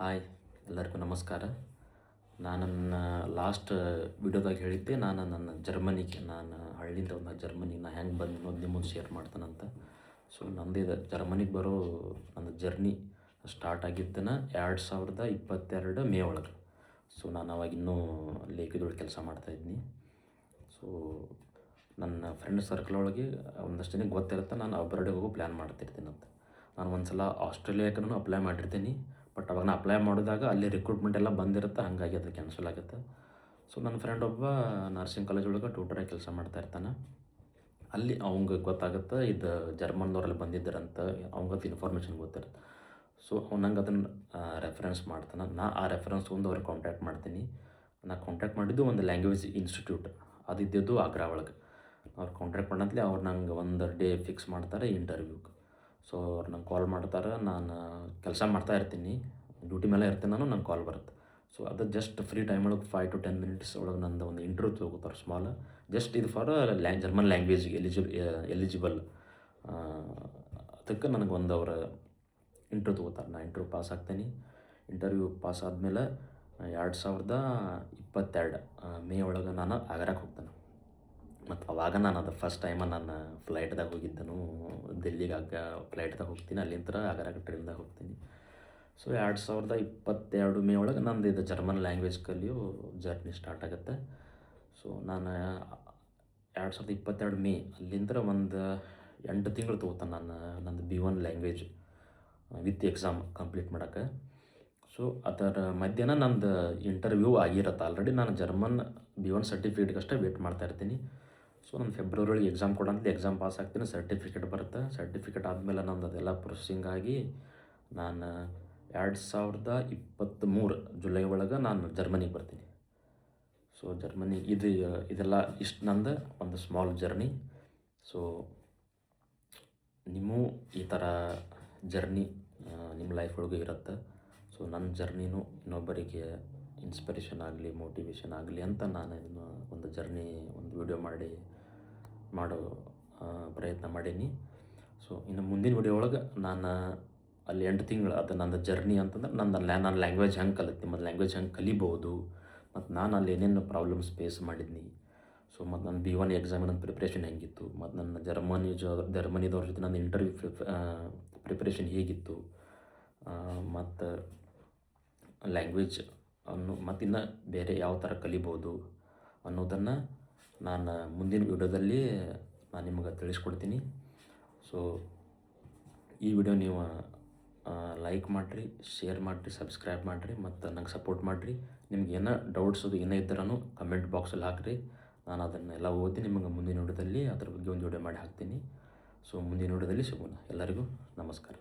Hi, ಎಲ್ಲರಿಗೂ ನಮಸ್ಕಾರ. ನಾನು ನನ್ನ ಲಾಸ್ಟ್ ವಿಡಿಯೋದಾಗ ಹೇಳಿದ್ದೆ, ನನ್ನ ಜರ್ಮನಿಗೆ ಹಳ್ಳಿಯಿಂದ ಜರ್ಮನಿಗೆ ಹೆಂಗೆ ಬಂದು ಅನ್ನೋದು ನಿಮ್ಮ ಮುಂದೆ ಶೇರ್ ಮಾಡ್ತಾನಂತ. ಸೊ ನಂದು ಜರ್ಮನಿಗೆ ಬರೋ ನನ್ನ ಜರ್ನಿ ಸ್ಟಾರ್ಟ್ ಆಗಿದ್ದನ 2022 ಮೇ ಒಳಗೆ. ಸೊ ನಾನು ಅವಾಗ ಇನ್ನೂ ಲೇಖಿದೊಳಗೆ ಕೆಲಸ ಮಾಡ್ತಾಯಿದ್ನಿ. ಸೊ ನನ್ನ ಫ್ರೆಂಡ್ ಸರ್ಕಲ್ ಒಳಗೆ ಒಂದಷ್ಟು ಜನಕ್ಕೆ ಗೊತ್ತಿರುತ್ತೆ ನಾನು ಅಬ್ರಾಡಿಗೆ ಹೋಗೋ ಪ್ಲ್ಯಾನ್ ಮಾಡ್ತಿರ್ತೀನಂತ. ನಾನು ಒಂದು ಸಲ ಆಸ್ಟ್ರೇಲಿಯಾಕ್ಕೂ ಅಪ್ಲೈ ಮಾಡಿರ್ತೀನಿ. ಬಟ್ ಅವಾಗ ನಾನು ಅಪ್ಲೈ ಮಾಡಿದಾಗ ಅಲ್ಲಿ ರಿಕ್ರೂಟ್ಮೆಂಟ್ ಎಲ್ಲ ಬಂದಿರುತ್ತೆ, ಹಾಗಾಗಿ ಅದು ಕ್ಯಾನ್ಸಲ್ ಆಗುತ್ತೆ. ಸೊ ನನ್ನ ಫ್ರೆಂಡ್ ಒಬ್ಬ ನರ್ಸಿಂಗ್ ಕಾಲೇಜ್ ಒಳಗೆ ಟ್ಯೂಟರಾಗಿ ಕೆಲಸ ಮಾಡ್ತಾ ಇರ್ತಾನೆ. ಅಲ್ಲಿ ಅವಂಗೆ ಗೊತ್ತಾಗುತ್ತೆ ಇದು ಜರ್ಮನ್ದವ್ರಲ್ಲಿ ಬಂದಿದ್ದಾರಂತ, ಅವಂಗದು ಇನ್ಫಾರ್ಮೇಷನ್ ಗೊತ್ತಿರುತ್ತೆ. ಸೊ ಅವ್ನಂಗೆ ಅದನ್ನು ರೆಫರೆನ್ಸ್ ಮಾಡ್ತಾನೆ. ಆ ರೆಫರೆನ್ಸ್ ಒಂದು ಅವ್ರಿಗೆ ಕಾಂಟ್ಯಾಕ್ಟ್ ಮಾಡ್ತೀನಿ. ನಾನು ಕಾಂಟ್ಯಾಕ್ಟ್ ಮಾಡಿದ್ದು ಒಂದು ಲ್ಯಾಂಗ್ವೇಜ್ ಇನ್ಸ್ಟಿಟ್ಯೂಟ್ ಅದಿದ್ದು ಆಗ್ರಾ ಒಳಗೆ. ಅವ್ರು ಕಾಂಟ್ಯಾಕ್ಟ್ ಮಾಡಂತಲೇ ಅವ್ರು ನಂಗೆ ಒಂದು ಡೇ ಫಿಕ್ಸ್ ಮಾಡ್ತಾರೆ ಇಂಟರ್ವ್ಯೂಗೆ. ಸೊ ಅವ್ರು ನಂಗೆ ಕಾಲ್ ಮಾಡ್ತಾರೆ. ನಾನು ಕೆಲಸ ಮಾಡ್ತಾ ಇರ್ತೀನಿ, ಡ್ಯೂಟಿ ಮೇಲೆ ಇರ್ತೀನಿ, ನಂಗೆ ಕಾಲ್ ಬರುತ್ತೆ. ಸೊ ಅದು ಜಸ್ಟ್ ಫ್ರೀ ಟೈಮ್ ಒಳಗೆ 5 to 10 minutes ಒಳಗೆ ನಂದು ಒಂದು ಇಂಟರ್ವ್ಯೂ ತೊಗೋತಾರೆ ಸ್ಮಾಲ್. ಜಸ್ಟ್ ಇದು ಫಾರ್ ಜರ್ಮನ್ ಲ್ಯಾಂಗ್ವೇಜ್ಗೆ ಎಲಿಜಿಬಲ್. ಅದಕ್ಕೆ ನನಗೆ ಒಂದು ಅವರ ಇಂಟರ್ವ್ಯೂ ತೊಗೋತಾರೆ. ನಾನು ಇಂಟರ್ವ್ಯೂ ಪಾಸ್ ಆಗ್ತೀನಿ. ಇಂಟರ್ವ್ಯೂ ಪಾಸ್ ಆದಮೇಲೆ 2022 ಮೇ ಒಳಗೆ ನಾನು ಆಗ್ರಾಕ್ಕೆ ಹೋಗ್ತೇನೆ. ಮತ್ತು ಅವಾಗ ನಾನು ಅದು ಫಸ್ಟ್ ಟೈಮ ನಾನು ಫ್ಲೈಟ್ದಾಗ ಹೋಗಿದ್ದನು. ದಿಲ್ಲಿಗೆ ಫ್ಲೈಟ್ದಾಗ ಹೋಗ್ತೀನಿ, ಅಲ್ಲಿಂದ ಆಗ್ರಾಕ್ಕೆ ಟ್ರೈನ್ದಾಗ ಹೋಗ್ತೀನಿ. ಸೊ 2022 ಮೇ ಒಳಗೆ ನಂದು ಇದು ಜರ್ಮನ್ ಲ್ಯಾಂಗ್ವೇಜ್ ಕಲಿಯೋ ಜರ್ನಿ ಸ್ಟಾರ್ಟ್ ಆಗುತ್ತೆ. ಸೊ ನಾನು 2022 ಮೇ ಅಲ್ಲಿಂದ ಒಂದು 8 ತಿಂಗಳು ತೊಗೋತಾನೆ ನಂದು B1 language with exam complete ಮಾಡೋಕ್ಕೆ. ಸೊ ಅದರ ಮಧ್ಯಾಹ್ನ ನಂದು ಇಂಟರ್ವ್ಯೂ ಆಗಿರುತ್ತೆ ಆಲ್ರೆಡಿ. ನಾನು ಜರ್ಮನ್ B1 ಸರ್ಟಿಫಿಕೇಟ್ಗಷ್ಟೇ ವೇಟ್ ಮಾಡ್ತಾ ಇರ್ತೀನಿ. ಸೊ ನಾನು ಫೆಬ್ರವರಿ ಒಳಗೆ ಎಕ್ಸಾಮ್ ಕೊಡಂತಲೇ ಎಕ್ಸಾಮ್ ಪಾಸ್ ಆಗ್ತೀನಿ, ಸರ್ಟಿಫಿಕೇಟ್ ಬರುತ್ತೆ. ಸರ್ಟಿಫಿಕೇಟ್ ಆದಮೇಲೆ ನಂದು ಅದೆಲ್ಲ ಪ್ರೊಸೆಸಿಂಗ್ ಆಗಿ ನಾನು 2023 ಜುಲೈ ಒಳಗೆ ನಾನು ಜರ್ಮನಿಗೆ ಬರ್ತೀನಿ. ಸೊ ಜರ್ಮನಿ ಇದೆಲ್ಲ ಇಷ್ಟು ನಂದು ಒಂದು ಸ್ಮಾಲ್ ಜರ್ನಿ. ಸೊ ನಿಮ್ಮೂ ಈ ಥರ ಜರ್ನಿ ನಿಮ್ಮ ಲೈಫ್ ಒಳಗೆ ಇರುತ್ತೆ. ಸೊ ನನ್ನ ಜರ್ನಿನೂ ಇನ್ನೊಬ್ಬರಿಗೆ ಇನ್ಸ್ಪಿರೇಷನ್ ಆಗಲಿ, ಮೋಟಿವೇಶನ್ ಆಗಲಿ ಅಂತ ನಾನು ಇದನ್ನು ಒಂದು ಜರ್ನಿ ಒಂದು ವಿಡಿಯೋ ಮಾಡೋ ಪ್ರಯತ್ನ ಮಾಡೀನಿ. ಸೊ ಇನ್ನು ಮುಂದಿನ ವಿಡಿಯೋ ಒಳಗೆ ನಾನು ಅಲ್ಲಿ 8 ತಿಂಗಳು ಅದು ನನ್ನ ಜರ್ನಿ ಅಂತಂದ್ರೆ ನಾನು ಲ್ಯಾಂಗ್ವೇಜ್ ಹೆಂಗೆ ಕಲಿತೀನಿ, ಮತ್ತು ಲ್ಯಾಂಗ್ವೇಜ್ ಹೆಂಗೆ ಕಲಿಬೋದು, ಮತ್ತು ನಾನು ಅಲ್ಲಿ ಏನೇನು ಪ್ರಾಬ್ಲಮ್ಸ್ ಫೇಸ್ ಮಾಡಿದ್ನಿ. ಸೊ ಮತ್ತು ನನ್ನ B1 ಎಕ್ಸಾಮ್ ನನ್ನ ಪ್ರಿಪ್ರೇಷನ್ ಹೆಂಗಿತ್ತು, ಮತ್ತು ನನ್ನ ಜರ್ಮನಿದವ್ರ ಜೊತೆ ನನ್ನ ಇಂಟರ್ವ್ಯೂ ಪ್ರಿಪ್ರೇಷನ್ ಹೇಗಿತ್ತು, ಮತ್ತು ಲ್ಯಾಂಗ್ವೇಜ್ ಮತ್ತು ಇನ್ನು ಬೇರೆ ಯಾವ ಥರ ಕಲಿಬೋದು ಅನ್ನೋದನ್ನು ನಾನು ಮುಂದಿನ ವಿಡಿಯೋದಲ್ಲಿ ನಾನು ನಿಮಗೆ ತಿಳಿಸ್ಕೊಡ್ತೀನಿ. ಸೊ ಈ ವಿಡಿಯೋ ನೀವು ಲೈಕ್ ಮಾಡಿರಿ, ಶೇರ್ ಮಾಡಿರಿ, ಸಬ್ಸ್ಕ್ರೈಬ್ ಮಾಡಿರಿ, ಮತ್ತು ನಂಗೆ ಸಪೋರ್ಟ್ ಮಾಡಿರಿ. ನಿಮ್ಗೆ ಏನೋ ಡೌಟ್ಸ್ ಅದು ಏನೇ ಇದ್ದರೂ ಕಮೆಂಟ್ ಬಾಕ್ಸಲ್ಲಿ ಹಾಕಿರಿ. ನಾನು ಅದನ್ನೆಲ್ಲ ಓದಿ ನಿಮಗೆ ಮುಂದಿನ ವಿಡಿಯೋದಲ್ಲಿ ಅದ್ರ ಬಗ್ಗೆ ಒಂದು ವಿಡಿಯೋ ಮಾಡಿ ಹಾಕ್ತೀನಿ. ಸೊ ಮುಂದಿನ ವಿಡಿಯೋದಲ್ಲಿ ಸಿಗೋಣ. ಎಲ್ಲರಿಗೂ ನಮಸ್ಕಾರ.